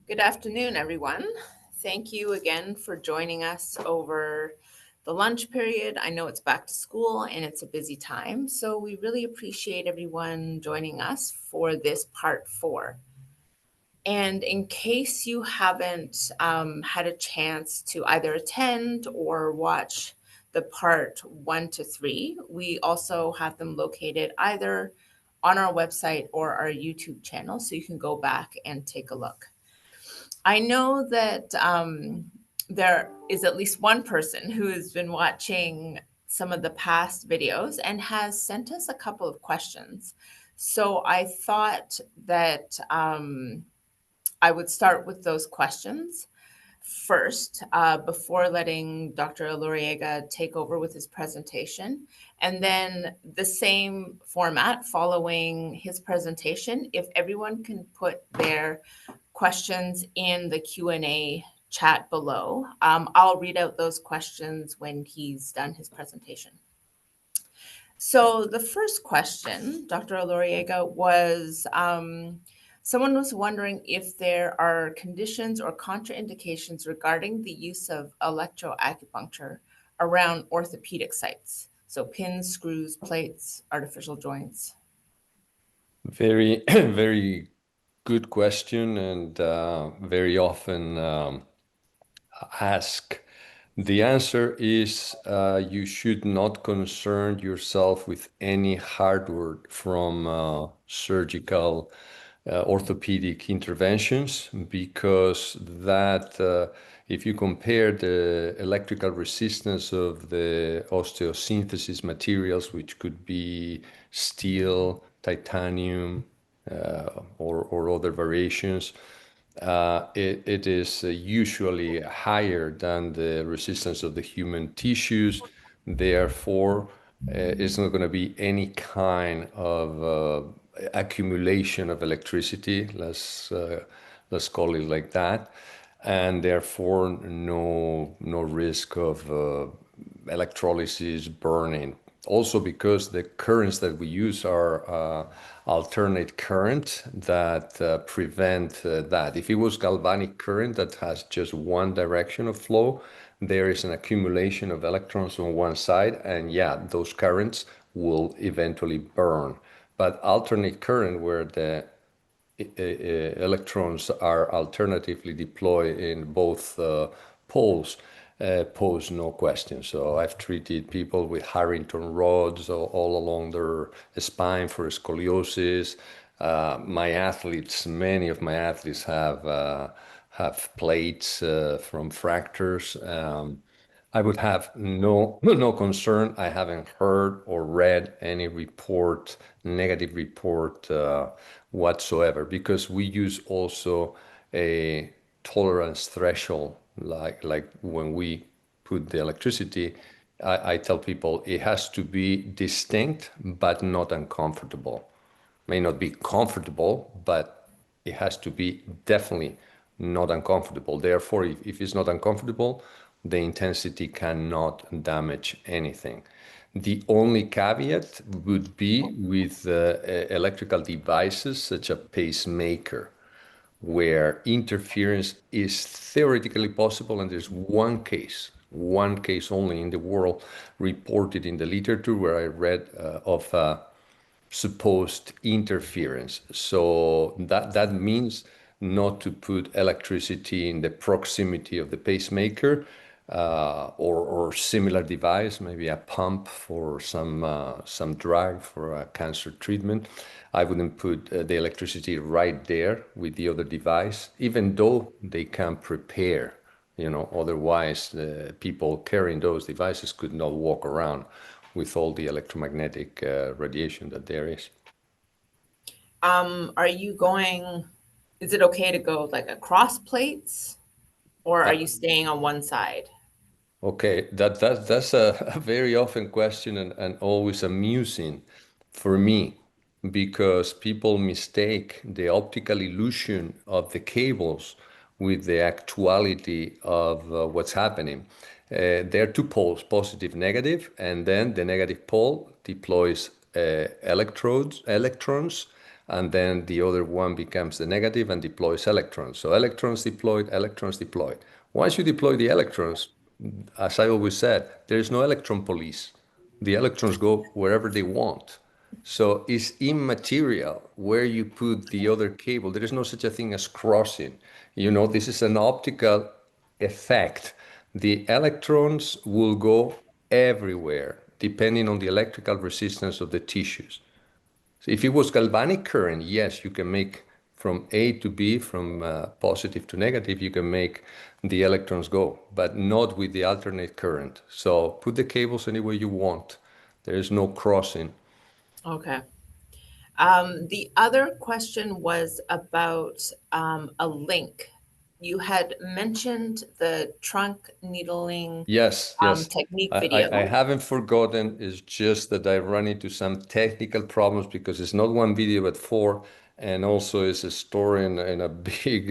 Good afternoon, everyone. Thank you again for joining us over the lunch period. I know it's back to school and it's a busy time, so we really appreciate everyone joining us for this part 4. And in case you haven't had a chance to either attend or watch the part 1 to 3, we also have them located either on our website or our YouTube channel, so you can go back and take a look. I know that there is at least one person who has been watching some of the past videos and has sent us a couple of questions. So I thought that I would start with those questions first before letting Dr. Elorriaga take over with his presentation. And then the same format following his presentation, if everyone can put their questions in the Q&A chat below. I'll read out those questions when he's done his presentation. So the first question, Dr. Elorriaga, was someone was wondering if there are conditions or contraindications regarding the use of electroacupuncture around orthopedic sites. So pins, screws, plates, artificial joints. Very, very good question, and very often asked. The answer is you should not concern yourself with any hardware from surgical orthopedic interventions, because if you compare the electrical resistance of the osteosynthesis materials, which could be steel, titanium, or other variations, it is usually higher than the resistance of the human tissues. Therefore, it's not going to be any kind of accumulation of electricity. Let's call it like that, and therefore no risk of electrolysis, burning. Also, because the currents that we use are alternate current that prevent that. If it was galvanic current that has just one direction of flow, there is an accumulation of electrons on one side, and yeah, those currents will eventually burn. But alternate current, where the electrons are alternatively deployed in both poles, pose no question. So I've treated people with Harrington rods all along their spine for scoliosis. Many of my athletes have plates from fractures. I would have no concern. I haven't heard or read any negative report whatsoever, because we use also a tolerance threshold. Like when we put the electricity, I tell people it has to be distinct but not uncomfortable. May not be comfortable, but it has to be definitely not uncomfortable. Therefore, if it's not uncomfortable, the intensity cannot damage anything. The only caveat would be with electrical devices such as a pacemaker, where interference is theoretically possible, and there's one case only in the world reported in the literature where I read of supposed interference. So that means not to put electricity in the proximity of the pacemaker, or similar device, maybe a pump for some drug for a cancer treatment. I wouldn't put the electricity right there with the other device, even though they can prepare. Otherwise, the people carrying those devices could not walk around with all the electromagnetic radiation that there is. Is it okay to go like across plates, or are Uh, you staying on one side? Okay, that's a very often question, and always amusing for me, because people mistake the optical illusion of the cables with the actuality of what's happening. There are two poles, positive, negative, and then the negative pole deploys electrons, and then the other one becomes the negative and deploys electrons. So electrons deployed, electrons deployed. Once you deploy the electrons, as I always said, there is no electron police. The electrons go wherever they want. So it's immaterial where you put the other cable. There is no such a thing as crossing. This is an optical effect. The electrons will go everywhere depending on the electrical resistance of the tissues. So if it was galvanic current, yes, you can make from A to B, from positive to negative, you can make the electrons go, but not with the alternate current. So put the cables any way you want. There is no crossing. Okay. The other question was about a link. You had mentioned the trunk needling Yes, yes. technique I video. haven't forgotten. It's just that I run into some technical problems because it's not one video but four, and also it's a story in a big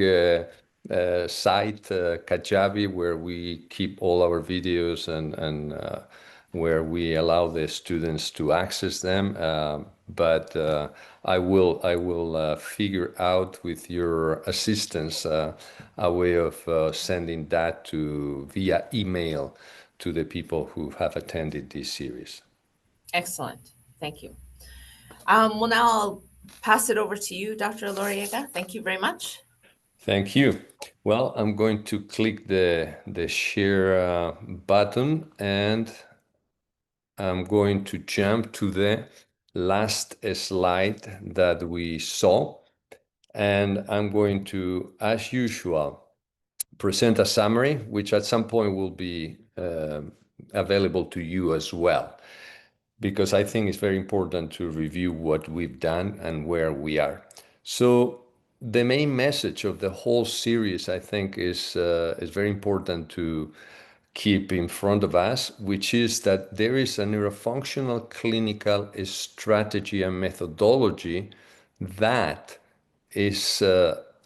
site, Kajabi, where we keep all our videos and where we allow the students to access them. But I will figure out with your assistance a way of sending that to via email to the people who have attended this series. Excellent. Thank you. Well, now I'll pass it over to you, Dr. Elorriaga. Thank you very much. Thank you. Well, I'm going to click the share button, and I'm going to jump to the last slide that we saw. And I'm going to, as usual, present a summary, which at some point will be available to you as well, because I think it's very important to review what we've done and where we are. So the main message of the whole series, I think, is very important to keep in front of us, which is that there is a neurofunctional clinical strategy and methodology that is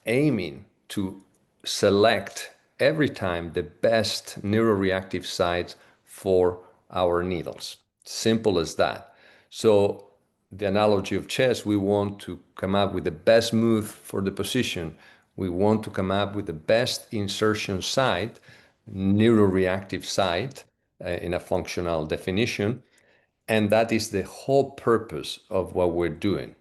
aiming to select every time the best neuroreactive sites for our needles. Simple as that. So the analogy of chess, we want to come up with the best move for the position. We want to come up with the best insertion site, neuroreactive site, in a functional definition. And that is the whole purpose of what we're doing.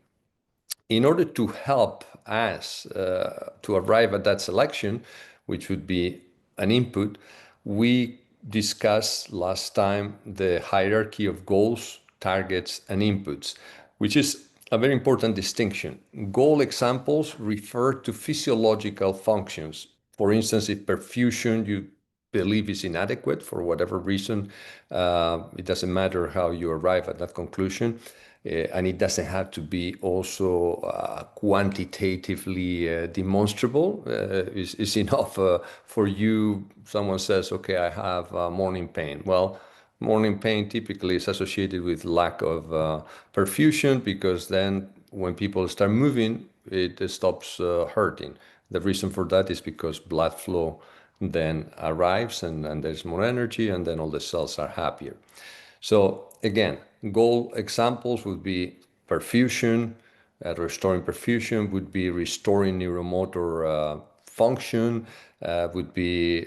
In order to help us to arrive at that selection, which would be an input, we discussed last time the hierarchy of goals, targets, and inputs, which is a very important distinction. Goal examples refer to physiological functions. For instance, if perfusion you believe is inadequate for whatever reason, it doesn't matter how you arrive at that conclusion. And it doesn't have to be also quantitatively demonstrable. It's enough for you. Someone says, okay, I have morning pain. Well, morning pain typically is associated with lack of perfusion, because then when people start moving, it stops hurting. The reason for that is because blood flow then arrives and there's more energy, and then all the cells are happier. So again, goal examples would be perfusion. Restoring perfusion would be restoring neuromotor function, would be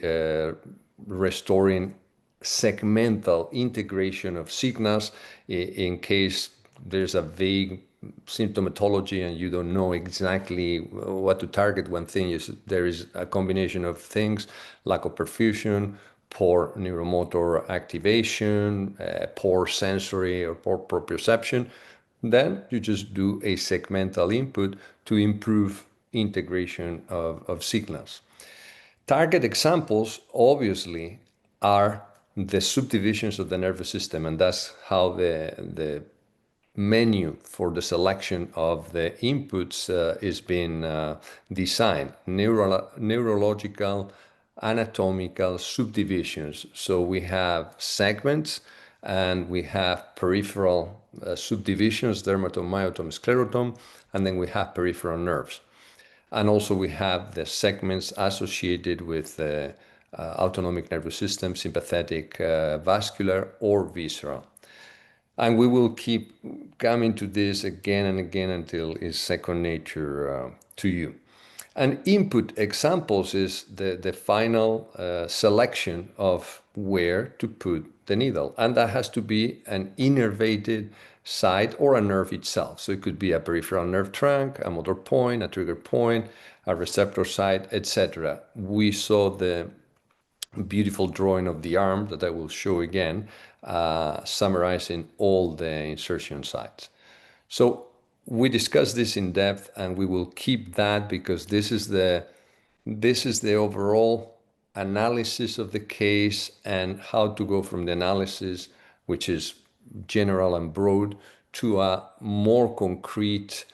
restoring segmental integration of signals in case there's a vague symptomatology and you don't know exactly what to target. One thing is there is a combination of things: lack of perfusion, poor neuromotor activation, poor sensory or poor proprioception. Then you just do a segmental input to improve integration of signals. Target examples, obviously, are the subdivisions of the nervous system, and that's how the menu for the selection of the inputs is being designed. Neurological, anatomical subdivisions. So we have segments and we have peripheral subdivisions, dermatome, myotome, sclerotome, and then we have peripheral nerves. And also we have the segments associated with the autonomic nervous system, sympathetic, vascular, or visceral. And we will keep coming to this again and again until it's second nature to you. And input examples is the final selection of where to put the needle. And that has to be an innervated site or a nerve itself. So it could be a peripheral nerve trunk, a motor point, a trigger point, a receptor site, etc. We saw the beautiful drawing of the arm that I will show again, summarizing all the insertion sites. So we discussed this in depth, and we will keep that because this is the overall analysis of the case and how to go from the analysis, which is general and broad, to a more concrete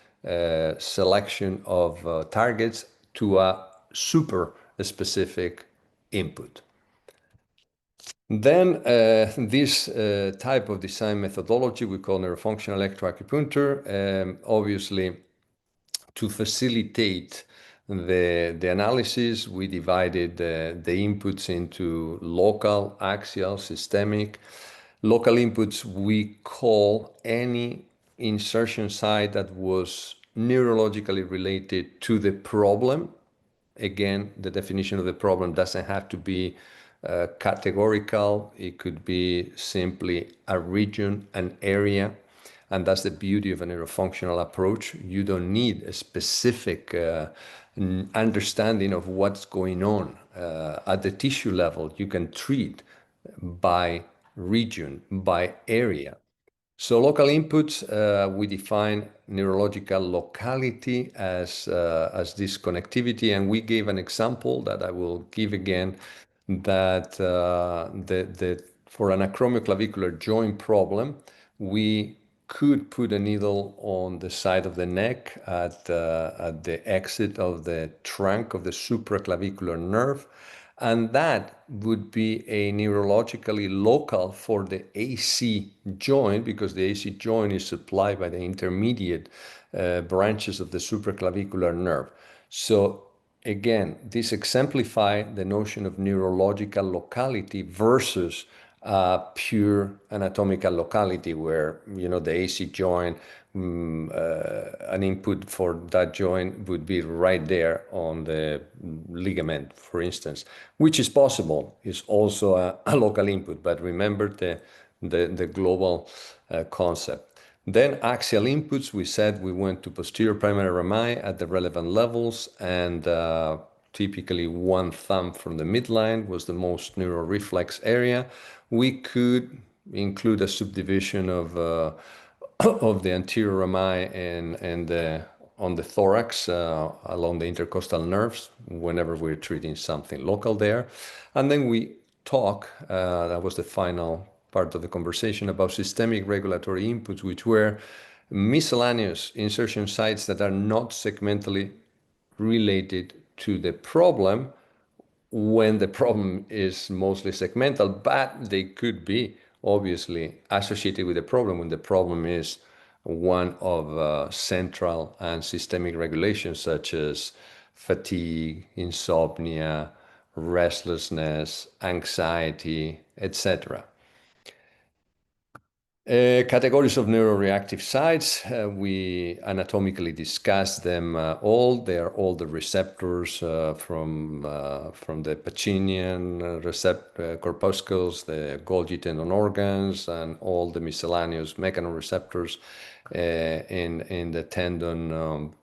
selection of targets to a super specific input. Then this type of design methodology we call neurofunctional electroacupuncture, obviously to facilitate the analysis, we divided the inputs into local, axial, systemic. Local inputs we call any insertion site that was neurologically related to the problem. Again, the definition of the problem doesn't have to be categorical. It could be simply a region, an area. And that's the beauty of a neurofunctional approach. You don't need a specific understanding of what's going on. At the tissue level, you can treat by region, by area. So local inputs, we define neurological locality as this connectivity, and we gave an example that I will give again, that for an acromioclavicular joint problem, we could put a needle on the side of the neck at the exit of the trunk of the supraclavicular nerve, and that would be a neurologically local for the AC joint, because the AC joint is supplied by the intermediate branches of the supraclavicular nerve. So again, this exemplifies the notion of neurological locality versus pure anatomical locality, where the AC joint, an input for that joint would be right there on the ligament, for instance, which is possible. It's also a local input, but remember the global concept. Then axial inputs, we said we went to posterior primary rami at the relevant levels, and typically one thumb from the midline was the most neuroreflex area. We could include a subdivision of of the anterior rami and on the thorax along the intercostal nerves whenever we're treating something local there. And then we talk, that was the final part of the conversation, about systemic regulatory inputs, which were miscellaneous insertion sites that are not segmentally related to the problem when the problem is mostly segmental, but they could be obviously associated with the problem when the problem is one of central and systemic regulation, such as fatigue, insomnia, restlessness, anxiety, etc. Categories of neuroreactive sites, we anatomically discussed them all. They are all the receptors from the Pacinian corpuscles, the Golgi tendon organs, and all the miscellaneous mechanoreceptors in the tendon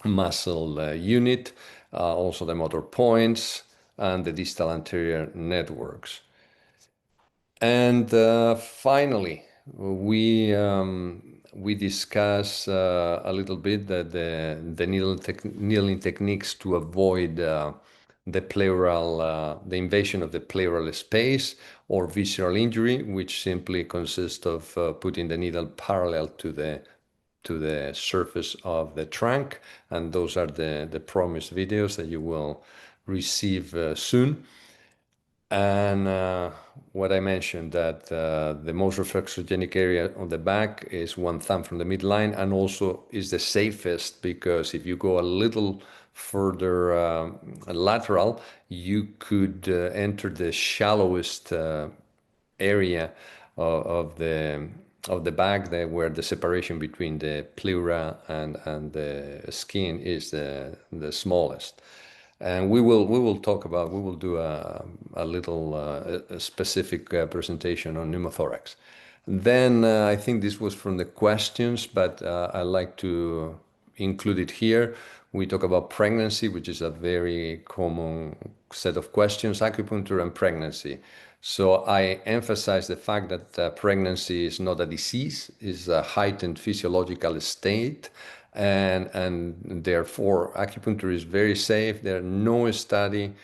muscle unit, also the motor points, and the distal anterior networks. And finally, we discuss a little bit the needling techniques to avoid the pleural, the invasion of the pleural space or visceral injury, which simply consists of putting the needle parallel to the surface of the trunk, and those are the promised videos that you will receive soon. And what I mentioned, that the most reflexogenic area on the back is one thumb from the midline, and also is the safest, because if you go a little further lateral, you could enter the shallowest area of of the back, where the separation between the pleura and the skin is the smallest. And we will do a little a specific presentation on pneumothorax. Then I think this was from the questions, but I like to include it here. We talk about pregnancy, which is a very common set of questions, acupuncture and pregnancy. So I emphasize the fact that pregnancy is not a disease, is a heightened physiological state, and therefore acupuncture is very safe. There are no study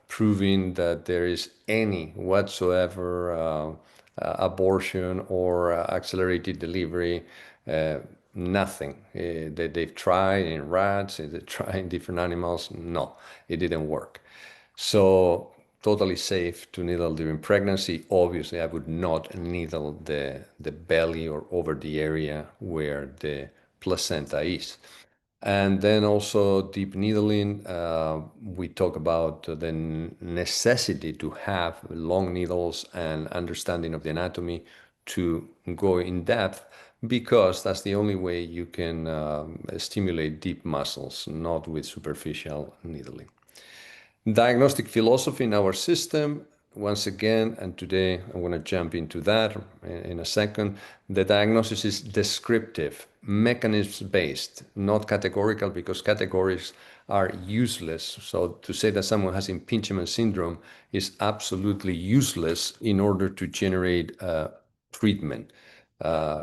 proving that there is any whatsoever abortion or accelerated delivery. Nothing. They've tried in rats, they tried in different animals. No, it didn't work. So totally safe to needle during pregnancy. Obviously, I would not needle the belly or over the area where the placenta is. And then also deep needling, we talk about the necessity to have long needles and understanding of the anatomy to go in depth, because that's the only way you can stimulate deep muscles, not with superficial needling. Diagnostic philosophy in our system, once again, and today I'm going to jump into that in a second. The diagnosis is descriptive, mechanism-based, not categorical, because categories are useless. So to say that someone has impingement syndrome is absolutely useless in order to generate treatment.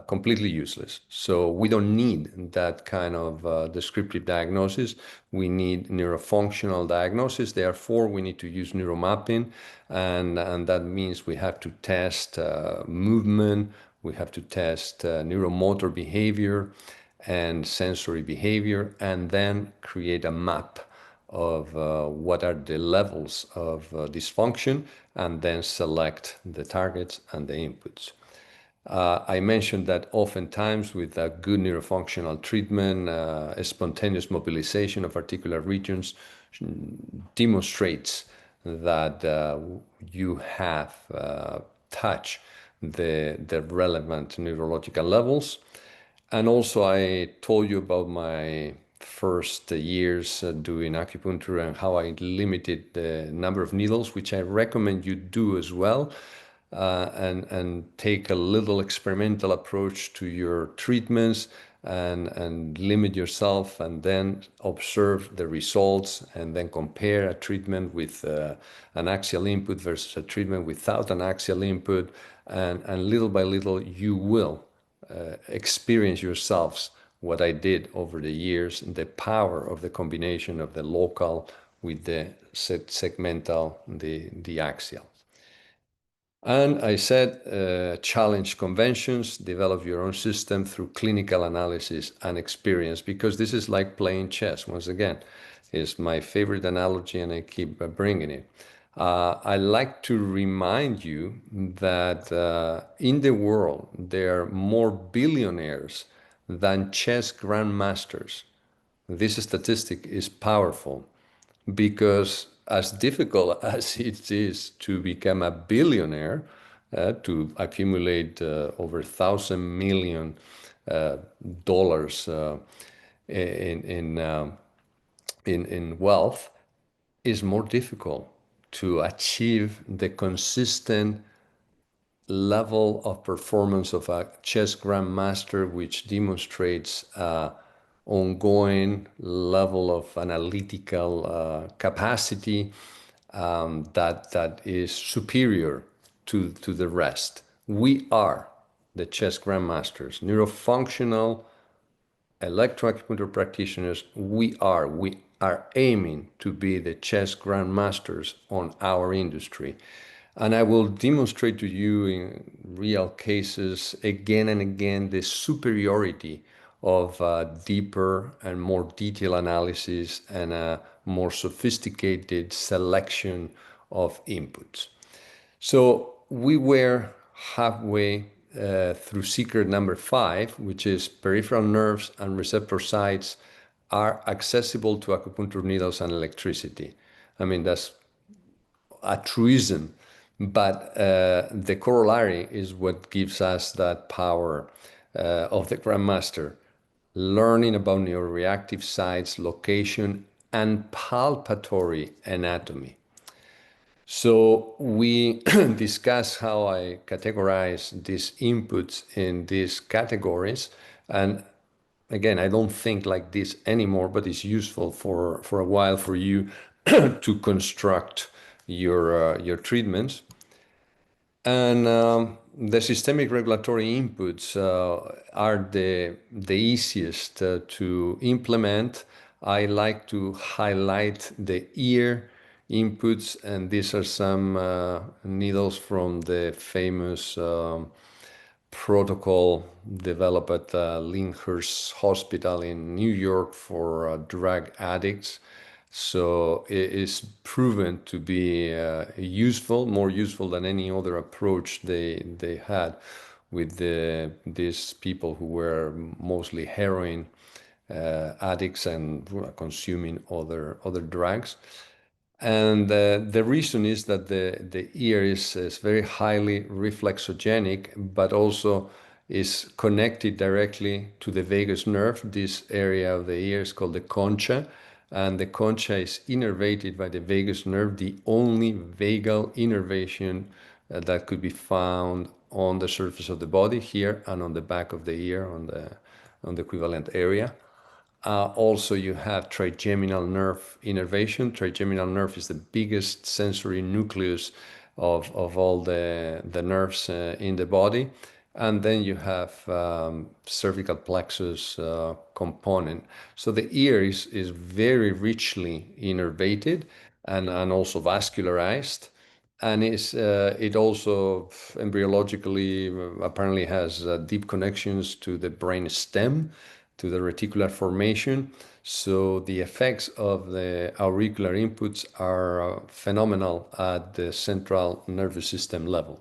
Completely useless. So we don't need that kind of descriptive diagnosis. We need neurofunctional diagnosis. Therefore, we need to use neuromapping, and that means we have to test movement, we have to test neuromotor behavior and sensory behavior, and then create a map of what are the levels of dysfunction, and then select the targets and the inputs. I mentioned that oftentimes with a good neurofunctional treatment, a spontaneous mobilization of articular regions demonstrates that you have touched the relevant neurological levels. And also I told you about my first years doing acupuncture and how I limited the number of needles, which I recommend you do as well. And take a little experimental approach to your treatments, and limit yourself, and then observe the results, and then compare a treatment with an axial input versus a treatment without an axial input, and little by little you will experience yourselves what I did over the years, the power of the combination of the local with the segmental, the axial. And I said, challenge conventions, develop your own system through clinical analysis and experience, because this is like playing chess. Once again, is my favorite analogy, and I keep bringing it. I like to remind you that in the world, there are more billionaires than chess grandmasters. This statistic is powerful, because as difficult as it is to become a billionaire, to accumulate over $1,000 million dollars in wealth, is more difficult to achieve the consistent level of performance of a chess grandmaster, which demonstrates ongoing level of analytical capacity that is superior to the rest. We are the chess grandmasters, neurofunctional electroacupuncture practitioners. We are aiming to be the chess grandmasters on our industry. And I will demonstrate to you in real cases again and again the superiority of deeper and more detailed analysis and a more sophisticated selection of inputs. So we were halfway through secret number 5, which is peripheral nerves and receptor sites are accessible to acupuncture needles and electricity. I mean, that's a truism, But the corollary is what gives us that power of the grandmaster, learning about neuroreactive sites, location, and palpatory anatomy. So we discuss how I categorize these inputs in these categories. And again, I don't think like this anymore, but it's useful for a while for you to construct your treatments. And the systemic regulatory inputs are the easiest to implement. I like to highlight the ear inputs, and these are some needles from the famous protocol developed at Lyndhurst Hospital in New York for drug addicts. So it is proven to be useful, more useful than any other approach they had with these people who were mostly heroin addicts and consuming other drugs. And the reason is that the ear is very highly reflexogenic, but also is connected directly to the vagus nerve. This area of the ear is called the concha, and the concha is innervated by the vagus nerve, the only vagal innervation that could be found on the surface of the body here and on the back of the ear on the equivalent area. Also, you have trigeminal nerve innervation. Trigeminal nerve is the biggest sensory nucleus of all the nerves in the body. And then you have cervical plexus component. So the ear is very richly innervated and also vascularized. And it also embryologically apparently has deep connections to the brain stem, to the reticular formation. So the effects of the auricular inputs are phenomenal at the central nervous system level.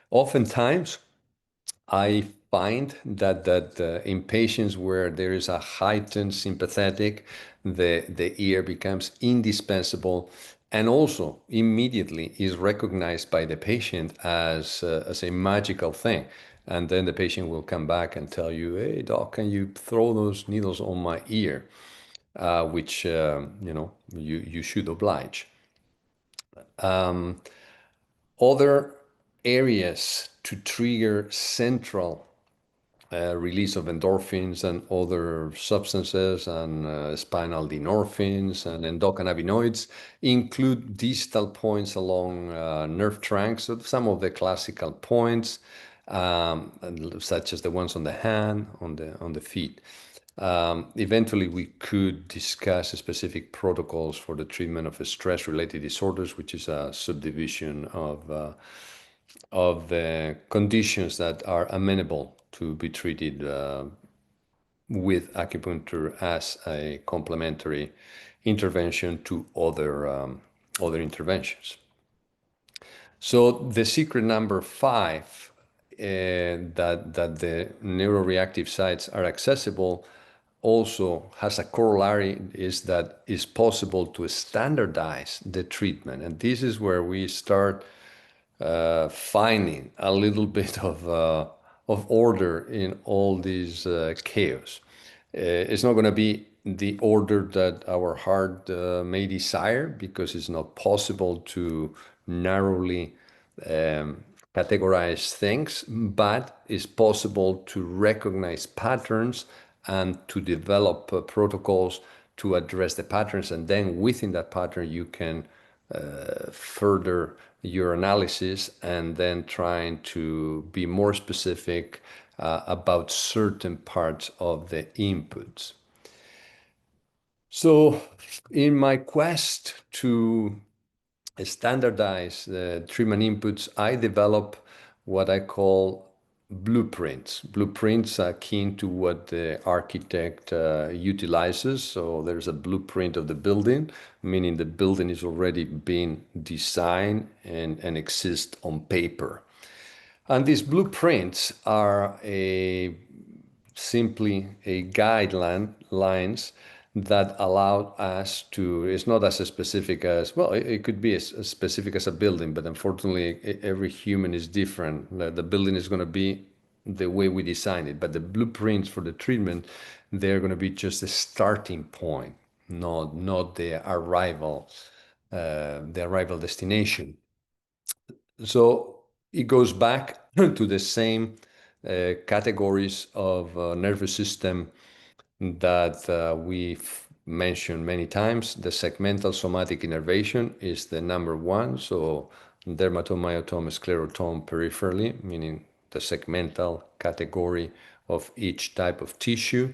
Oftentimes, I find that in patients where there is a heightened sympathetic, the ear becomes indispensable and also immediately is recognized by the patient as a magical thing. And then the patient will come back and tell you, hey, doc, can you throw those needles on my ear? Which, you should oblige. Other areas to trigger central release of endorphins and other substances and spinal dynorphins and endocannabinoids include distal points along nerve trunks, so some of the classical points, such as the ones on the hand, on the feet. Eventually, we could discuss specific protocols for the treatment of stress-related disorders, which is a subdivision of the conditions that are amenable to be treated with acupuncture as a complementary intervention to other interventions. So the secret number 5, that the neuroreactive sites are accessible, also has a corollary, is that it's possible to standardize the treatment. And this is where we start finding a little bit of order in all these chaos. It's not going to be the order that our heart may desire, because it's not possible to narrowly categorize things, but it's possible to recognize patterns and to develop protocols to address the patterns. And then within that pattern, you can further your analysis and then trying to be more specific about certain parts of the inputs. So in my quest to standardize the treatment inputs, I develop what I call blueprints. Blueprints are akin to what the architect utilizes. So there's a blueprint of the building, meaning the building is already being designed and exists on paper. And these blueprints are simply a guidelines that allowed us to, it's not as specific as, well, it could be as specific as a building, but unfortunately, every human is different. The building is going to be the way we design it, but the blueprints for the treatment, they're going to be just a starting point, not the arrival destination. So it goes back to the same categories of nervous system that we've mentioned many times. The segmental somatic innervation is the number one. So dermatome, myotome, sclerotome peripherally, meaning the segmental category of each type of tissue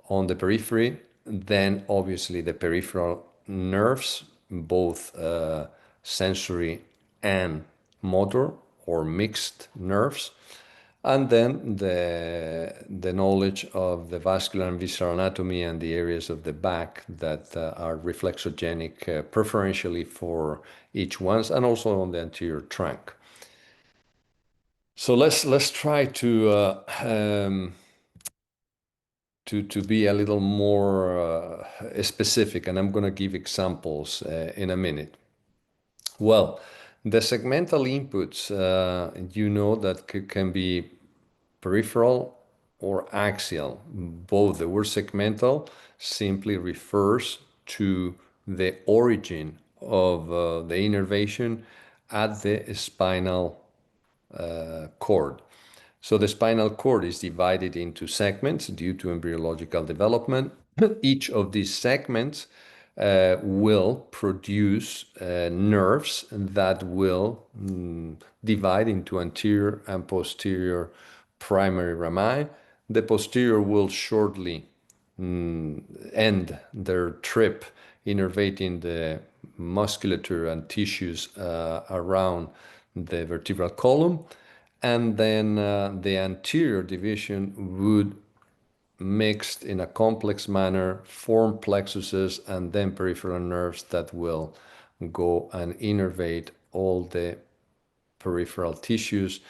on the periphery. Then obviously the peripheral nerves, both sensory and motor or mixed nerves. And then the knowledge of the vascular and visceral anatomy and the areas of the back that are reflexogenic preferentially for each ones, and also on the anterior trunk. So let's try to be a little more specific, and I'm going to give examples in a minute. Well, the segmental inputs, you know that can be peripheral or axial. Both. The word segmental simply refers to the origin of the innervation at the spinal cord. So the spinal cord is divided into segments due to embryological development. Each of these segments will produce nerves that will divide into anterior and posterior primary rami. The posterior will shortly end their trip innervating the musculature and tissues around the vertebral column. And then the anterior division would mixed in a complex manner, form plexuses and then peripheral nerves that will go and innervate all the peripheral tissues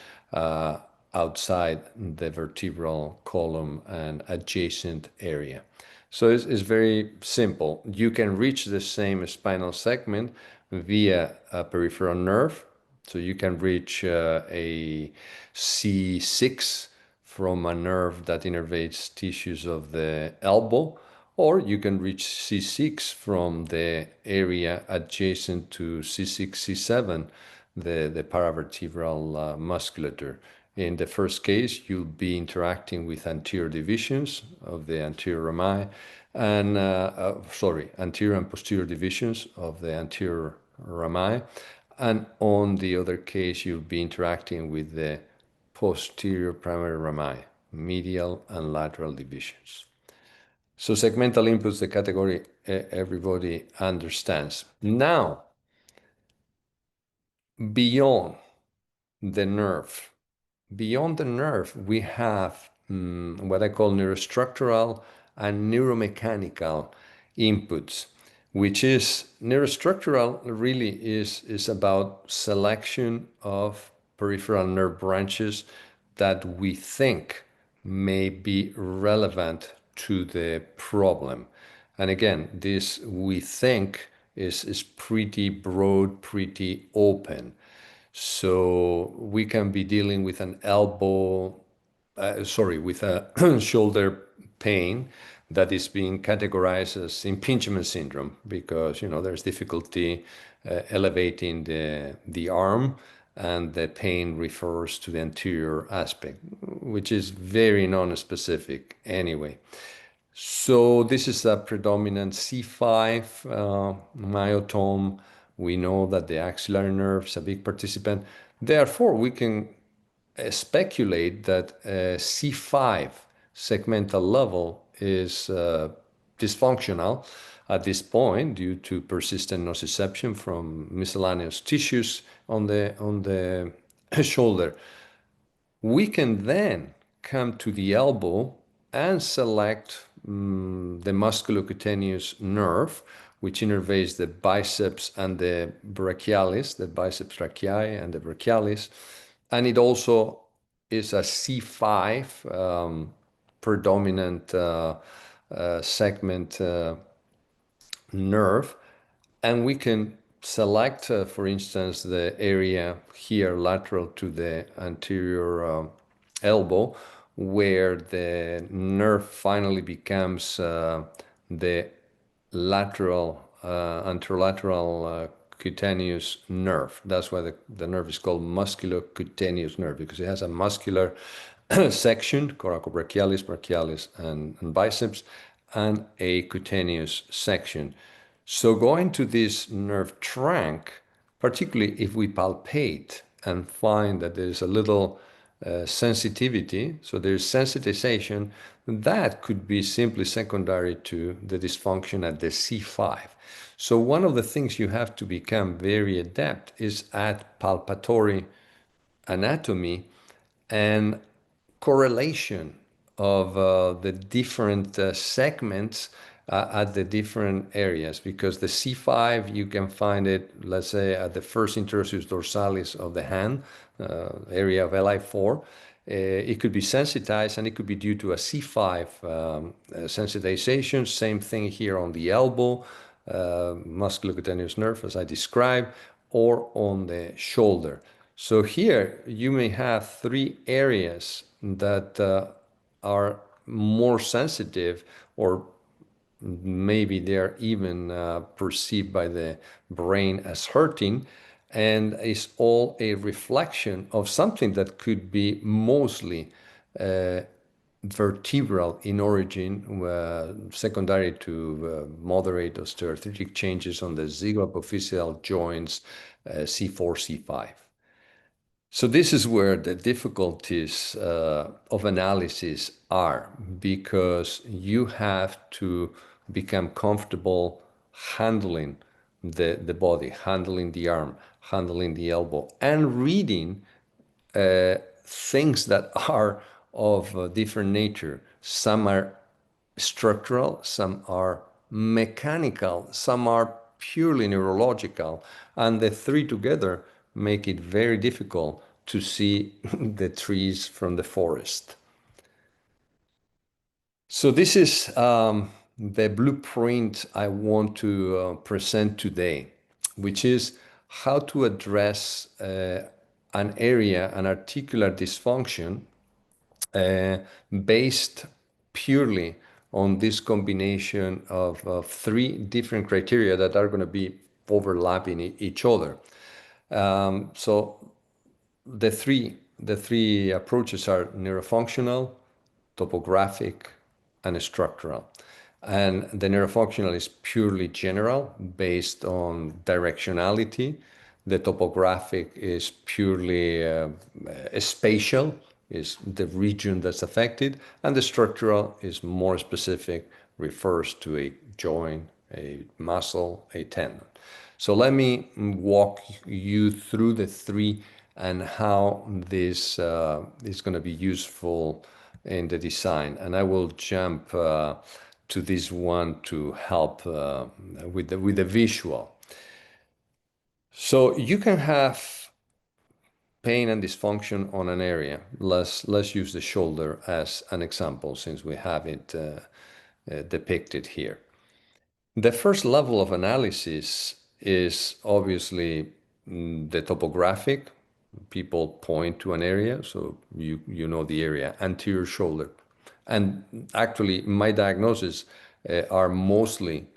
outside the vertebral column and adjacent area. So it's very simple. You can reach the same spinal segment via a peripheral nerve. So you can reach a C6 from a nerve that innervates tissues of the elbow, or you can reach C6 from the area adjacent to C6, C7, the paravertebral musculature. In the first case, you'll be interacting with anterior divisions of the anterior rami, and anterior and posterior divisions of the anterior rami. And on the other case, you'll be interacting with the posterior primary rami, medial and lateral divisions. So segmental inputs, the category everybody understands. Now, beyond the nerve, we have what I call neurostructural and neuromechanical inputs, which is neurostructural really is about selection of peripheral nerve branches that we think may be relevant to the problem. And again, this we think is pretty broad, pretty open. So we can be dealing with an with a shoulder pain that is being categorized as impingement syndrome because there's difficulty elevating the arm, and the pain refers to the anterior aspect, which is very non-specific anyway. So this is a predominant C5 myotome. We know that the axillary nerve is a big participant. Therefore, we can speculate that C5 segmental level is dysfunctional at this point due to persistent nociception from miscellaneous tissues on the shoulder. We can then come to the elbow and select the musculocutaneous nerve, which innervates the biceps and the brachialis, the biceps brachii and the brachialis. And it also is a C5 predominant segment nerve, and we can select, for instance, the area here lateral to the anterior elbow, where the nerve finally becomes the lateral, anterolateral cutaneous nerve. That's why the nerve is called musculocutaneous nerve, because it has a muscular section, coracobrachialis, brachialis, and biceps, and a cutaneous section. So going to this nerve trunk, particularly if we palpate and find that there's a little sensitivity, so there's sensitization, that could be simply secondary to the dysfunction at the C5. So one of the things you have to become very adept is at palpatory anatomy and correlation of the different segments at the different areas, because the C5, you can find it, let's say, at the first interosseous dorsalis of the hand, area of Li4. It could be sensitized, and it could be due to a C5 sensitization. Same thing here on the elbow, musculocutaneous nerve, as I described, or on the shoulder. So here you may have three areas that are more sensitive, or maybe they're even perceived by the brain as hurting, and it's all a reflection of something that could be mostly vertebral in origin, secondary to moderate osteoarthritic changes on the zygapophyseal joints, C4, C5. So this is where the difficulties of analysis are, because you have to become comfortable handling the body, handling the arm, handling the elbow, and reading things that are of a different nature. Some are structural, some are mechanical, some are purely neurological, and the three together make it very difficult to see the trees from the forest. So this is the blueprint I want to present today, which is how to address an area, an articular dysfunction, based purely on this combination of three different criteria that are going to be overlapping each other. So the three approaches are neurofunctional, topographic, and structural. And the neurofunctional is purely general, based on directionality. The topographic is purely spatial, is the region that's affected. And the structural is more specific, refers to a joint, a muscle, a tendon. So let me walk you through the three and how this is going to be useful in the design. And I will jump to this one to help with the visual. So you can have pain and dysfunction on an area. Let's use the shoulder as an example, since we have it depicted here. The first level of analysis is obviously the topographic. People point to an area, so you know the area, anterior shoulder. And actually, my diagnoses are mostly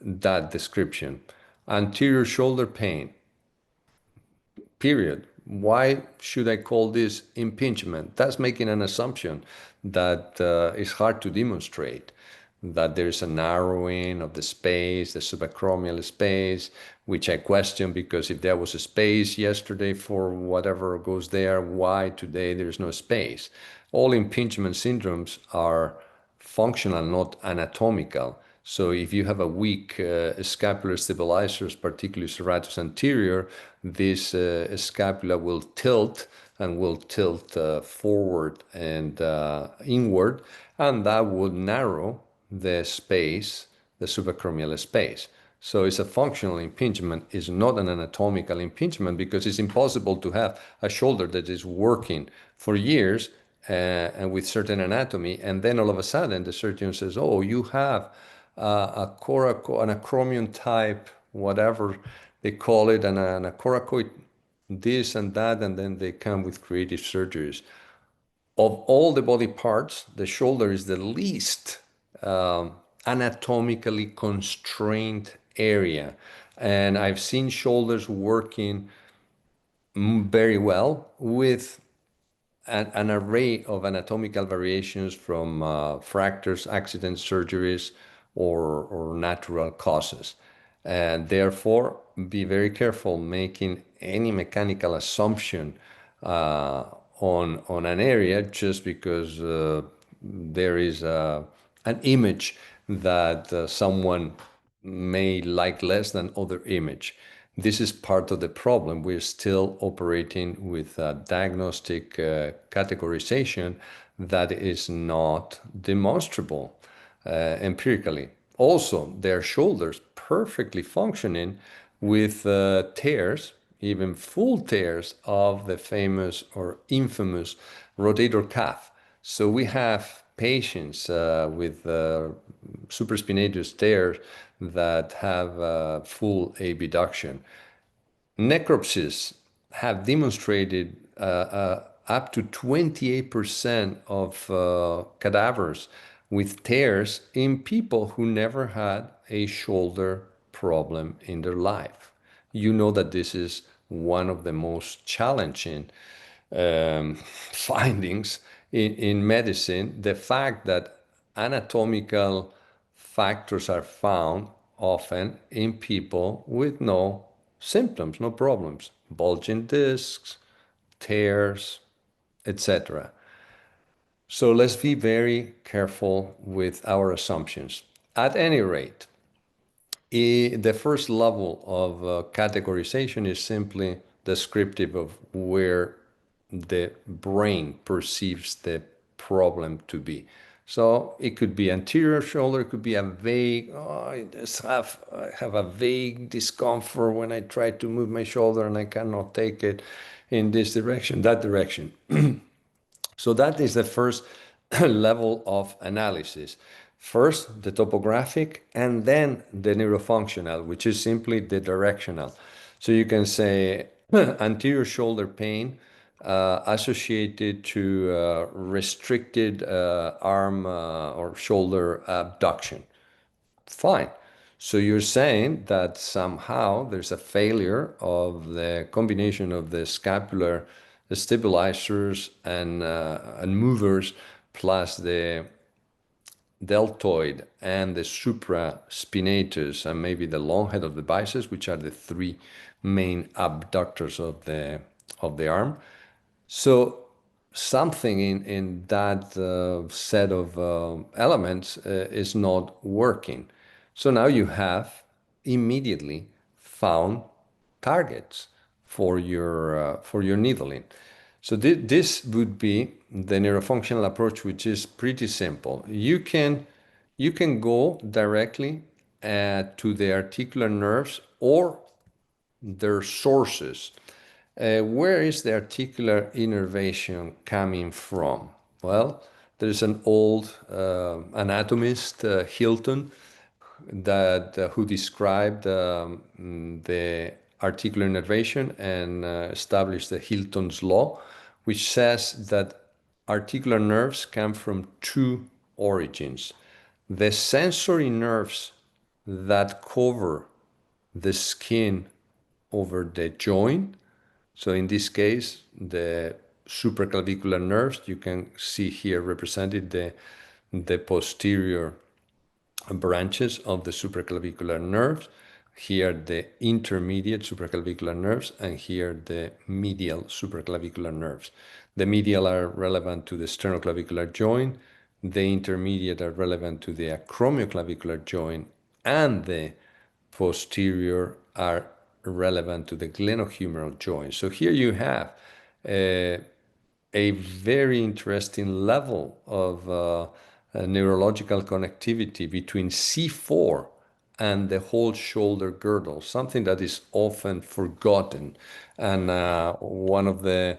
that description. Anterior shoulder pain, period. Why should I call this impingement? That's making an assumption that is hard to demonstrate, that there's a narrowing of the space, the subacromial space, which I question, because if there was a space yesterday for whatever goes there, why today there's no space? All impingement syndromes are functional, not anatomical. So if you have a weak scapular stabilizers, particularly serratus anterior, this scapula will tilt and will tilt forward and inward, and that would narrow the space, the subacromial space. So it's a functional impingement, it's not an anatomical impingement, because it's impossible to have a shoulder that is working for years and with certain anatomy, and then all of a sudden the surgeon says, "Oh, you have an acromion type, whatever they call it, and a coracoid, this and that," and then they come with creative surgeries. Of all the body parts, the shoulder is the least anatomically constrained area. And I've seen shoulders working very well with an array of anatomical variations from fractures, accident surgeries, or natural causes. And therefore, be very careful making any mechanical assumption uh, on an area just because there is an image that someone may like less than other image. This is part of the problem. We're still operating with a diagnostic categorization that is not demonstrable empirically. Also, their shoulders perfectly functioning with tears, even full tears of the famous or infamous rotator cuff. So we have patients with supraspinatus tears that have full abduction. Necropsies have demonstrated up to 28% of cadavers with tears in people who never had a shoulder problem in their life. You know that this is one of the most challenging findings in medicine. The fact that anatomical factors are found often in people with no symptoms, no problems, bulging discs, tears, etc. So let's be very careful with our assumptions. At any rate, the first level of categorization is simply descriptive of where the brain perceives the problem to be. So it could be anterior shoulder, it could be a vague, oh, I have a vague discomfort when I try to move my shoulder and I cannot take it in this direction, that direction. So that is the first level of analysis. First, the topographic, and then the neurofunctional, which is simply the directional. So you can say anterior shoulder pain associated to restricted arm or shoulder abduction. Fine. So you're saying that somehow there's a failure of the combination of the scapular stabilizers and movers plus the deltoid and the supraspinatus and maybe the long head of the biceps, which are the three main abductors of the arm. So something in that set of elements is not working. So now you have immediately found targets for your needling. So this would be the neurofunctional approach, which is pretty simple. You can go directly to the articular nerves or their sources. Where is the articular innervation coming from? Well, there's an old anatomist, Hilton, that who described the articular innervation and established the Hilton's law, which says that articular nerves come from two origins. The sensory nerves that cover the skin over the joint. So in this case, the supraclavicular nerves, you can see here represented the posterior branches of the supraclavicular nerves. Here the intermediate supraclavicular nerves, and here the medial supraclavicular nerves. The medial are relevant to the sternoclavicular joint, the intermediate are relevant to the acromioclavicular joint, and the posterior are relevant to the glenohumeral joint. So here you have a very interesting level of neurological connectivity between C4 and the whole shoulder girdle, something that is often forgotten. And one of the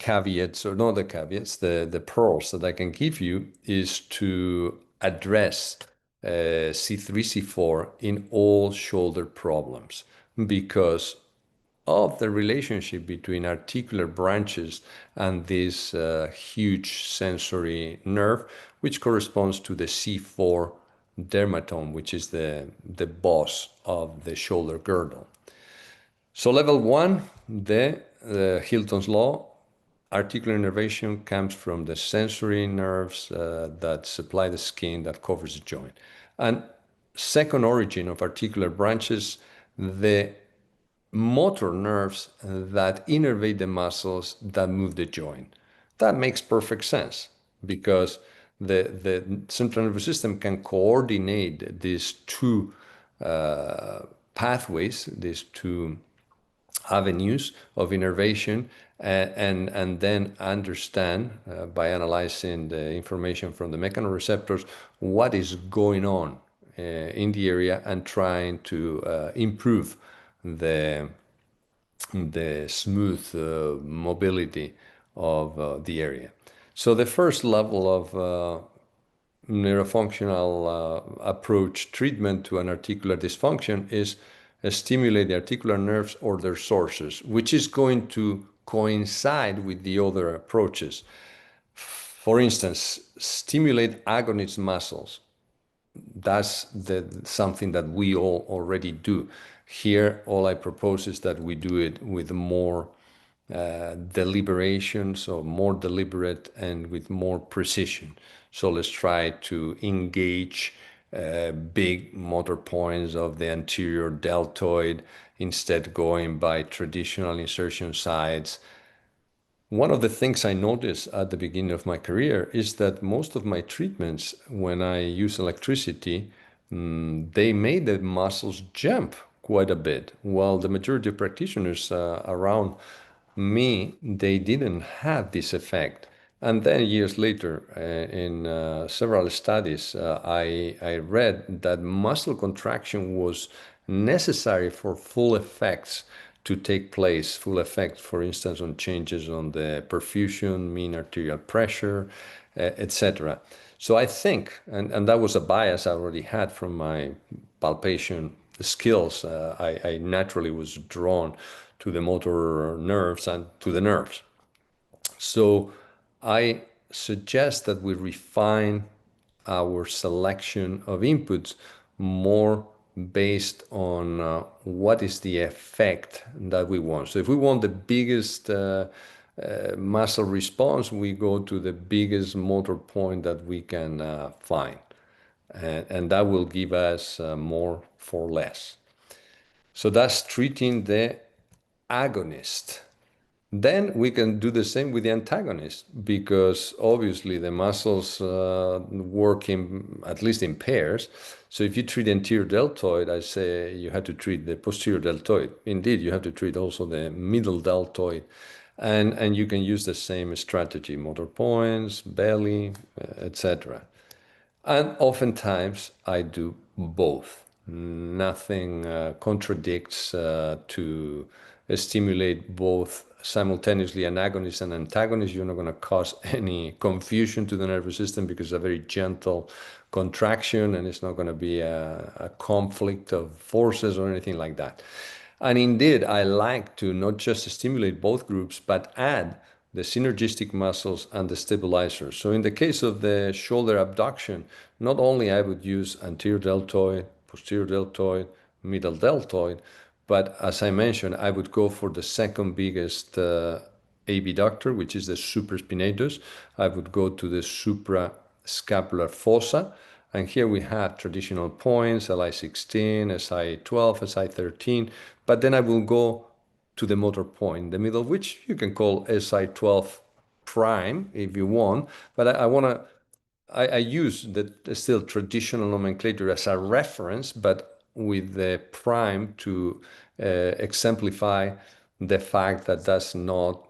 caveats, or not the caveats, the pearls that I can give you is to address C3, C4 in all shoulder problems because of the relationship between articular branches and this huge sensory nerve, which corresponds to the C4 dermatome, which is the boss of the shoulder girdle. So level one, the Hilton's law, articular innervation comes from the sensory nerves that supply the skin that covers the joint. And second origin of articular branches, the motor nerves that innervate the muscles that move the joint. That makes perfect sense because the central nervous system can coordinate these two pathways, these two avenues of innervation, and then understand by analyzing the information from the mechanoreceptors what is going on in the area and trying to improve the the smooth mobility of the area. So the first level of neurofunctional approach treatment to an articular dysfunction is stimulate the articular nerves or their sources, which is going to coincide with the other approaches. For instance, stimulate agonist muscles. That's something that we all already do. Here, all I propose is that we do it with more deliberation, so more deliberate and with more precision. So let's try to engage big motor points of the anterior deltoid instead going by traditional insertion sites. One of the things I noticed at the beginning of my career is that most of my treatments, when I use electricity, they made the muscles jump quite a bit. While the majority of practitioners around me, they didn't have this effect. And then years later, in several studies, I read that muscle contraction was necessary for full effects to take place, full effect, for instance, on changes on the perfusion, mean arterial pressure, etc. So I think, and that was a bias I already had from my palpation skills, I naturally was drawn to the motor nerves and to the nerves. So I suggest that we refine our selection of inputs more based on what is the effect that we want. So if we want the biggest muscle response, we go to the biggest motor point that we can find. And that will give us more for less. So that's treating the agonist. Then we can do the same with the antagonist because obviously the muscles work in, at least in pairs. So if you treat anterior deltoid, I say you have to treat the posterior deltoid. Indeed, you have to treat also the middle deltoid. And you can use the same strategy, motor points, belly, etc. And oftentimes I do both. Nothing contradicts to stimulate both simultaneously an agonist and antagonist. You're not going to cause any confusion to the nervous system because it's a very gentle contraction and it's not going to be a conflict of forces or anything like that. And indeed, I like to not just stimulate both groups, but add the synergistic muscles and the stabilizers. So in the case of the shoulder abduction, not only I would use anterior deltoid, posterior deltoid, middle deltoid, but as I mentioned, I would go for the second biggest abductor, which is the supraspinatus. I would go to the suprascapular fossa. And here we have traditional points, LI16, SI12, SI13, but then I will go to the motor point in the middle, which you can call SI12 prime if you want, but I use the still traditional nomenclature as a reference, but with the prime to exemplify the fact that that's not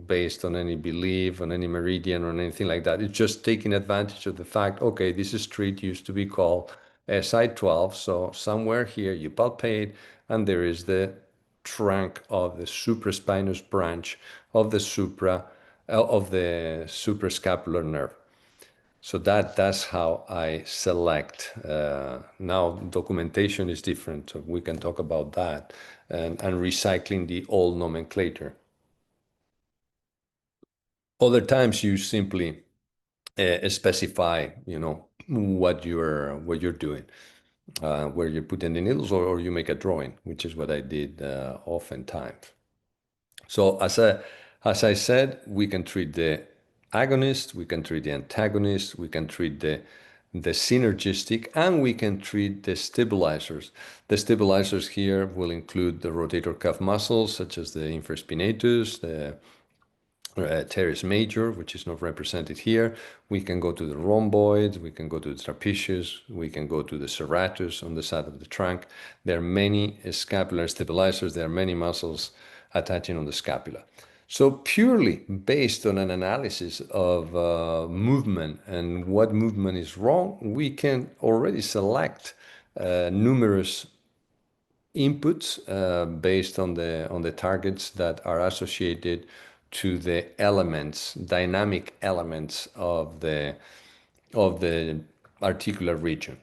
based on any belief, on any meridian, or anything like that. It's just taking advantage of the fact, okay, this street used to be called SI12, so somewhere here you palpate, and there is the trunk of the supraspinous branch of the supra of the suprascapular nerve. So that's how I select. Now documentation is different, so we can talk about that, and recycling the old nomenclature. Other times you simply specify, what you're doing, where you're putting the needles, or you make a drawing, which is what I did oftentimes. So as I said, we can treat the agonist, we can treat the antagonist, we can treat the synergistic, and we can treat the stabilizers. The stabilizers here will include the rotator cuff muscles, such as the infraspinatus, the teres major, which is not represented here. We can go to the rhomboids, we can go to the trapezius, we can go to the serratus on the side of the trunk. There are many scapular stabilizers, there are many muscles attaching on the scapula. So purely based on an analysis of movement and what movement is wrong, we can already select numerous inputs based on the targets that are associated to the elements, dynamic elements of the articular region.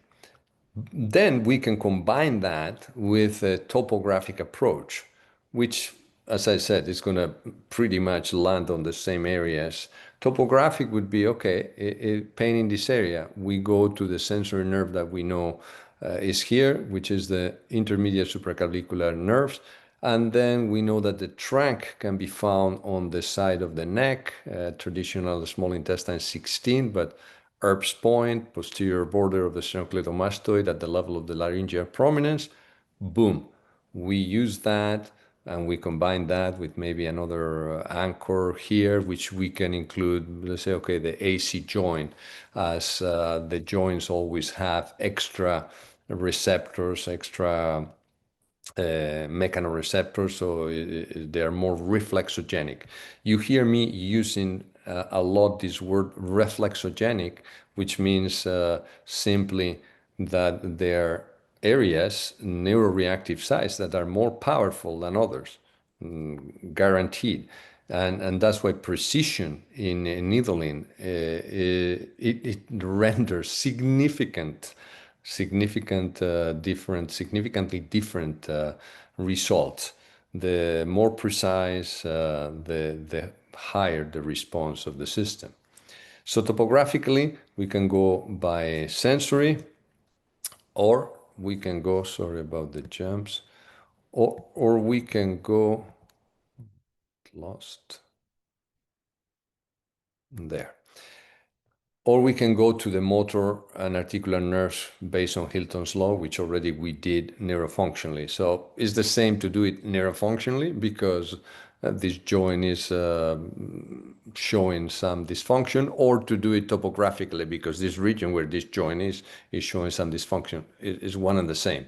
Then we can combine that with a topographic approach, which, as I said, is going to pretty much land on the same areas. Topographic would be, okay, pain in this area. We go to the sensory nerve that we know is here, which is the intermediate supraclavicular nerves. And then we know that the trunk can be found on the side of the neck, traditional small intestine 16, but Erb's point, posterior border of the sternocleidomastoid at the level of the laryngeal prominence. Boom. We use that and we combine that with maybe another anchor here, which we can include, let's say, okay, the AC joint, as the joints always have extra receptors, extra mechanoreceptors, so they are more reflexogenic. You hear me using a lot this word reflexogenic, which means simply that they're areas, neuroreactive sites, that are more powerful than others, guaranteed. And that's why precision in needling, it renders significantly different results. The more precise, the higher the response of the system. So topographically, we can go by sensory, or we can go, sorry about the jumps, or we can go, lost, there. Or we can go to the motor and articular nerves based on Hilton's law, which already we did neurofunctionally. So it's the same to do it neurofunctionally, because this joint is showing some dysfunction, or to do it topographically, because this region where this joint is showing some dysfunction. It is one and the same.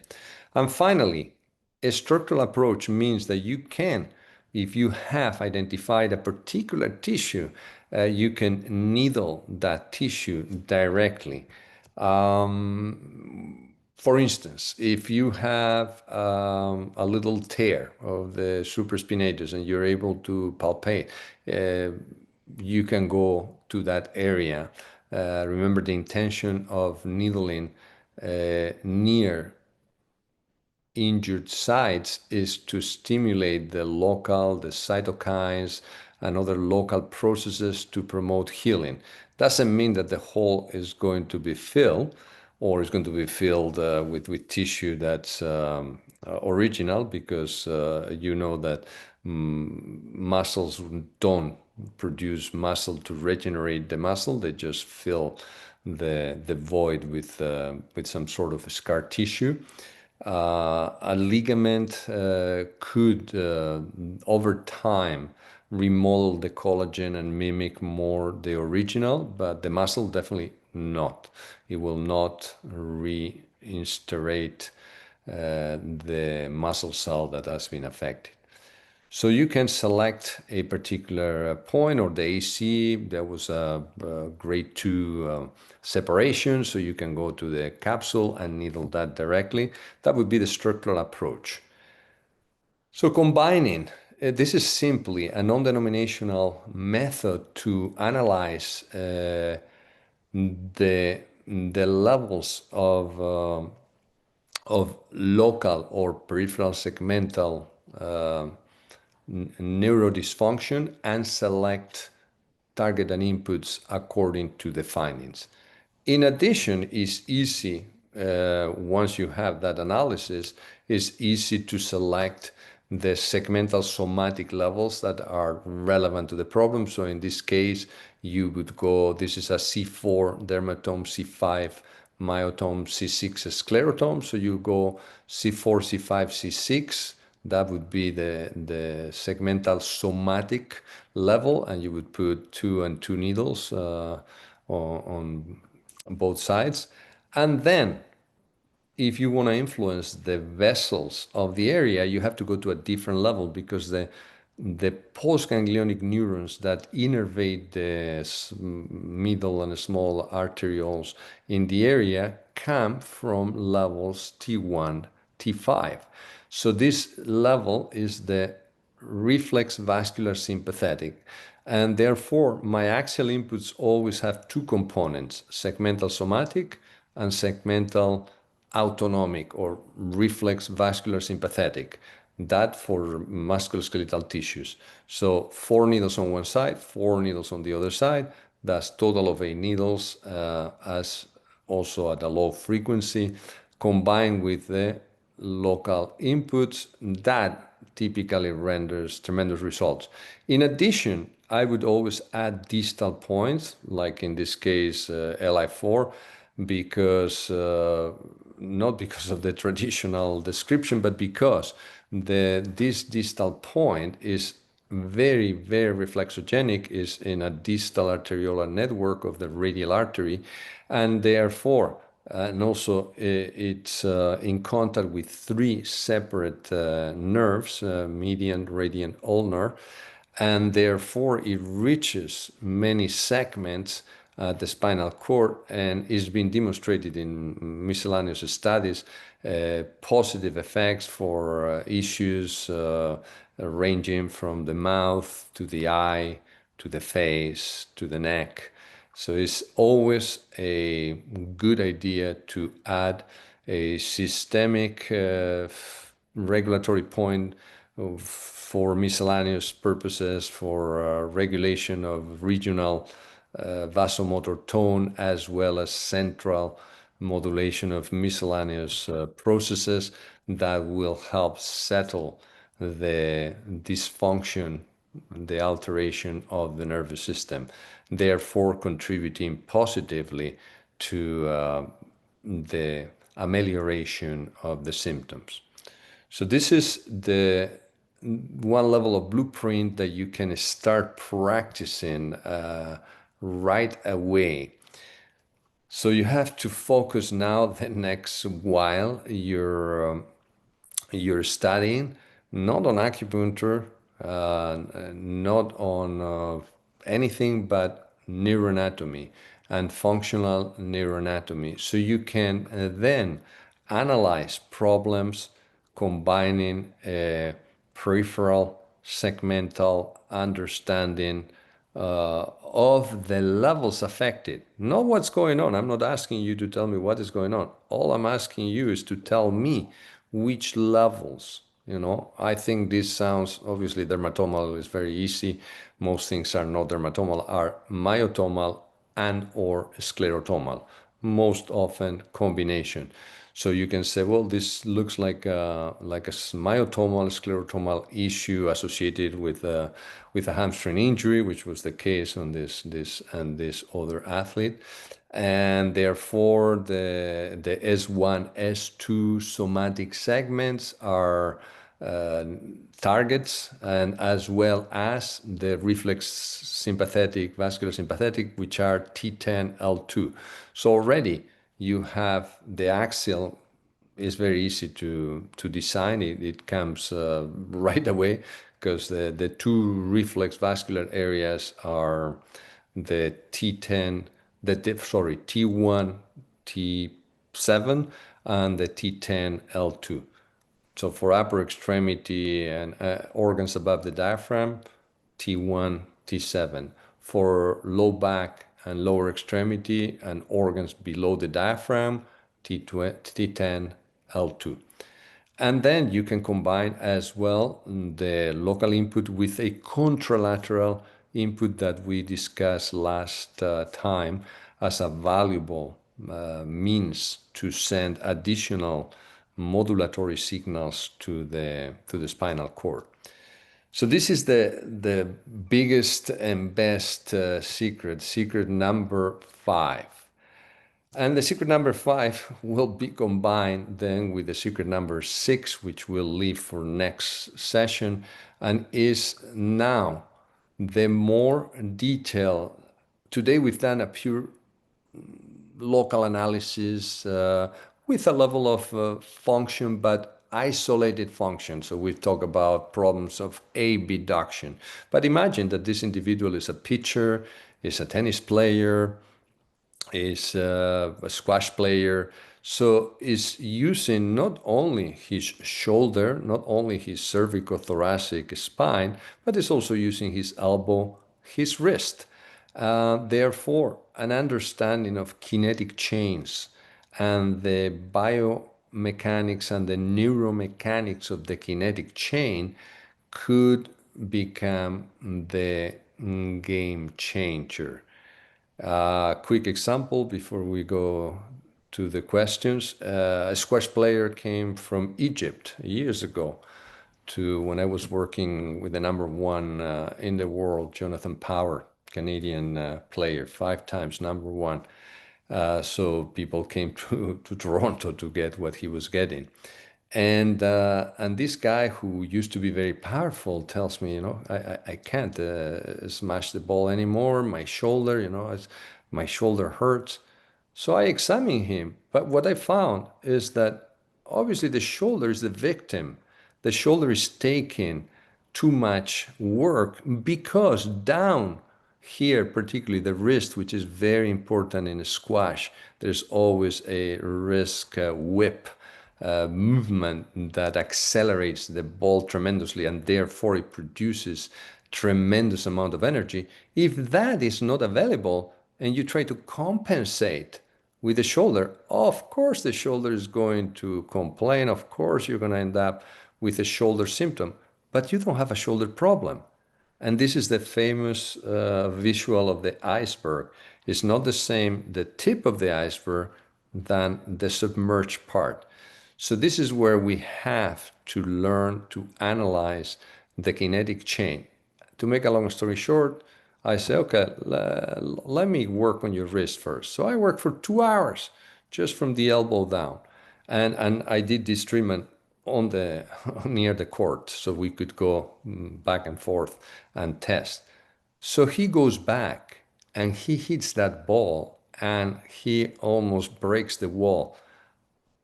And finally, a structural approach means that you can, if you have identified a particular tissue, you can needle that tissue directly. For instance, if you have a little tear of the supraspinatus and you're able to palpate, you can go to that area. Remember, the intention of needling near injured sites is to stimulate the cytokines and other local processes to promote healing. Doesn't mean that the hole is going to be filled, or is going to be filled with tissue that's original, because you know that muscles don't produce muscle to regenerate the muscle. They just fill the void with some sort of scar tissue. A ligament could, over time, remodel the collagen and mimic more the original, but the muscle definitely not. It will not reinstallate the muscle cell that has been affected. So you can select a particular point, or the AC. There was a grade 2 separation, so you can go to the capsule and needle that directly. That would be the structural approach. So combining this is simply a non-denominational method to analyze the levels of local or peripheral segmental neurodysfunction and select target and inputs according to the findings. In addition, it's easy, once you have that analysis, it's easy to select the segmental somatic levels that are relevant to the problem. So in this case, you would go, this is a C4 dermatome, C5 myotome, C6 sclerotome. So you go C4, C5, C6. That would be the segmental somatic level, and you would put 2 needles on both sides. And then if you want to influence the vessels of the area, you have to go to a different level, because the postganglionic neurons that innervate the middle and small arterioles in the area come from levels T1, T5. So this level is the reflex vascular sympathetic. And therefore, my axial inputs always have two components: segmental somatic and segmental autonomic or reflex vascular sympathetic. That for musculoskeletal tissues. So 4 needles on one side, 4 needles on the other side. That's total of 8 needles, as also at a low frequency, combined with the local inputs. That typically renders tremendous results. In addition, I would always add distal points, like in this case, Li4, because not because of the traditional description, but because this distal point is very, very reflexogenic, is in a distal arteriolar network of the radial artery, and therefore, and also it's in contact with 3 separate nerves, median, radian, ulnar, and therefore it reaches many segments the spinal cord, and it's been demonstrated in miscellaneous studies, positive effects for issues ranging from the mouth to the eye to the face to the neck. So it's always a good idea to add a systemic regulatory point for miscellaneous purposes, for regulation of regional vasomotor tone, as well as central modulation of miscellaneous processes that will help settle the dysfunction, the alteration of the nervous system, therefore contributing positively to the amelioration of the symptoms. So this is the one level of blueprint that you can start practicing right away. So you have to focus now the next while you're studying, not on acupuncture, not on anything but neuroanatomy and functional neuroanatomy. So you can then analyze problems combining peripheral segmental understanding of the levels affected, not what's going on. I'm not asking you to tell me what is going on. All I'm asking you is to tell me which levels. I think this sounds, obviously dermatomal is very easy. Most things are not dermatomal, are myotomal and or sclerotomal, most often combination. So you can say, well, this looks like a myotomal, sclerotomal issue associated with a hamstring injury, which was the case on this other athlete, and therefore the S1, S2 somatic segments are targets, and as well as the reflex sympathetic, vascular sympathetic, which are T10, L2. So already you have the axial is very easy to design. It comes right away, because the two reflex vascular areas are the T10, T1, T7, and the T10, L2. So for upper extremity and organs above the diaphragm, T1, T7. For low back and lower extremity and organs below the diaphragm, T10, L2. And then you can combine as well the local input with a contralateral input that we discussed last time as a valuable means to send additional modulatory signals to the spinal cord. So this is the biggest and best secret number 5. And the secret number 5 will be combined then with the secret number 6, which we'll leave for next session, and is now the more detailed. Today we've done a pure local analysis with a level of function, but isolated function. So we talk about problems of abduction. But imagine that this individual is a pitcher, is a tennis player, is a squash player. So is using not only his shoulder, not only his cervicothoracic spine, but is also using his elbow, his wrist. Therefore, an understanding of kinetic chains and the biomechanics and the neuromechanics of the kinetic chain could become the game changer. Quick example before we go to the questions. A squash player came from Egypt years ago to when I was working with the number one in the world, Jonathan Power, Canadian player, 5 times number one. So people came to Toronto to get what he was getting. And this guy who used to be very powerful tells me, I can't smash the ball anymore. My shoulder, my shoulder hurts. So I examined him. But what I found is that obviously the shoulder is the victim. The shoulder is taking too much work because down here, particularly the wrist, which is very important in a squash, there's always a wrist whip movement that accelerates the ball tremendously, and therefore it produces tremendous amount of energy. If that is not available and you try to compensate with the shoulder, of course the shoulder is going to complain. Of course you're going to end up with a shoulder symptom, but you don't have a shoulder problem. And this is the famous visual of the iceberg. It's not the same, the tip of the iceberg, than the submerged part. So this is where we have to learn to analyze the kinetic chain. To make a long story short, I say, okay, let me work on your wrist first. So I worked for 2 hours just from the elbow down. And I did this treatment on the near the court so we could go back and forth and test. So he goes back and he hits that ball and he almost breaks the wall.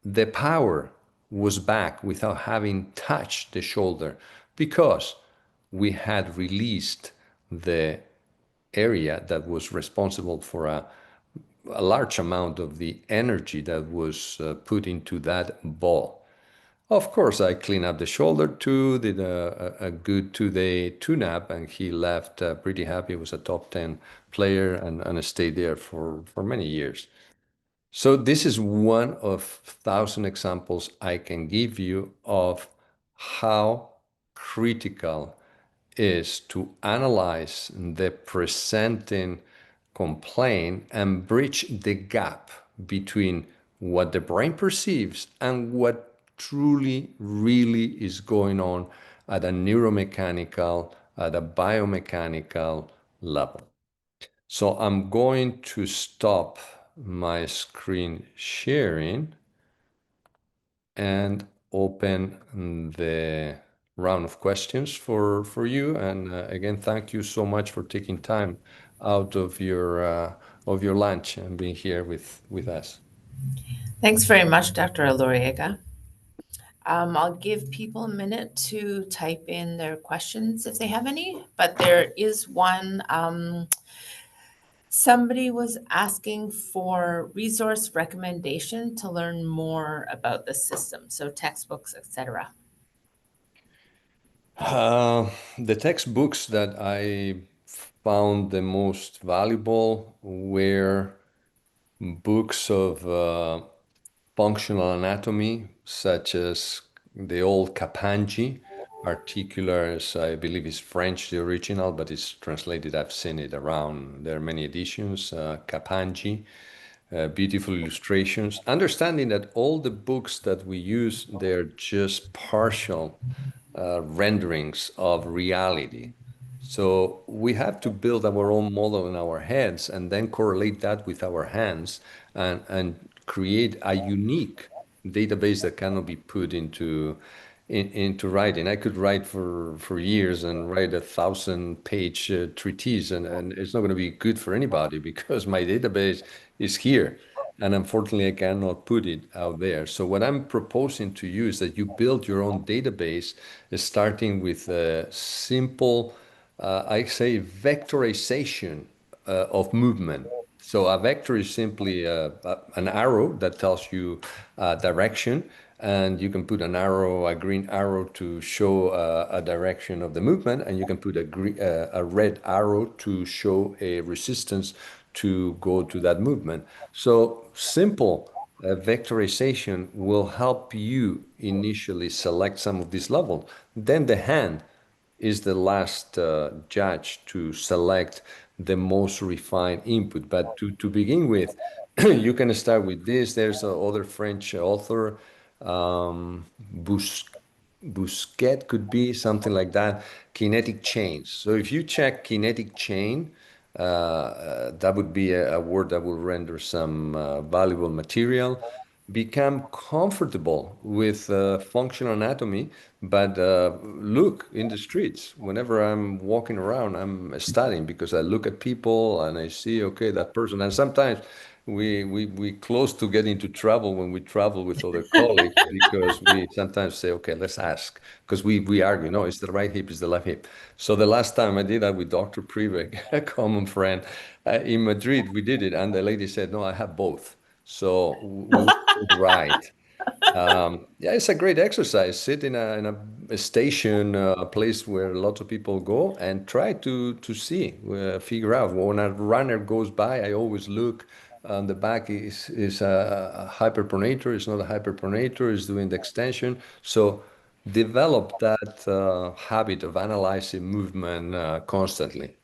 The power was back without having touched the shoulder because we had released the area that was responsible for a large amount of the energy that was put into that ball. Of course, I cleaned up the shoulder too, did a good 2-day tune-up, and he left pretty happy. He was a top 10 player and stayed there for many years. So this is one of 1,000 examples I can give you of how critical is to analyze the presenting complaint and bridge the gap between what the brain perceives and what truly, really is going on at a neuromechanical, at a biomechanical level. So I'm going to stop my screen sharing and open the round of questions for you. And again, thank you so much for taking time out of your lunch and being here with us. Thanks very much, Dr. Elorriaga. I'll give people a minute to type in their questions if they have any, but there is one. Somebody was asking for resource recommendation to learn more about the system, so textbooks, etc. The textbooks that I found the most valuable were books of functional anatomy, such as the old Kapanji, Articulars, I believe is French, the original, but it's translated. I've seen it around. There are many editions. Kapanji, beautiful illustrations. Understanding that all the books that we use, they're just partial renderings of reality. So we have to build our own model in our heads and then correlate that with our hands and create a unique database that cannot be put into writing. I could write for years and write 1,000-page treatise, and it's not going to be good for anybody because my database is here. And unfortunately, I cannot put it out there. So what I'm proposing to you is that you build your own database, starting with a simple, I say, vectorization of movement. So a vector is simply an arrow that tells you direction, and you can put an arrow, a green arrow to show a direction of the movement, and you can put a red arrow to show a resistance to go to that movement. So simple vectorization will help you initially select some of these levels. Then the hand is the last judge to select the most refined input. But to begin with, you can start with this. There's another French author, Bus Busquet could be something like that, kinetic chains. So if you check kinetic chain, that would be a word that will render some valuable material. Become comfortable with functional anatomy, but look in the streets. Whenever I'm walking around, I'm studying because I look at people and I see, okay, that person. And sometimes we close to get into trouble when we travel with other colleagues because we sometimes say, okay, let's ask, because we argue, no, it's the right hip, it's the left hip. So the last time I did that with Dr. Privek, a common friend, in Madrid, we did it, and the lady said, no, I have both. So we were right. Yeah, it's a great exercise. Sit in a station, a place where lots of people go, and try to see, figure out. When a runner goes by, I always look on the back. Is a hyperpronator? It's not a hyperpronator. It's doing the extension. So develop that habit of analyzing movement constantly.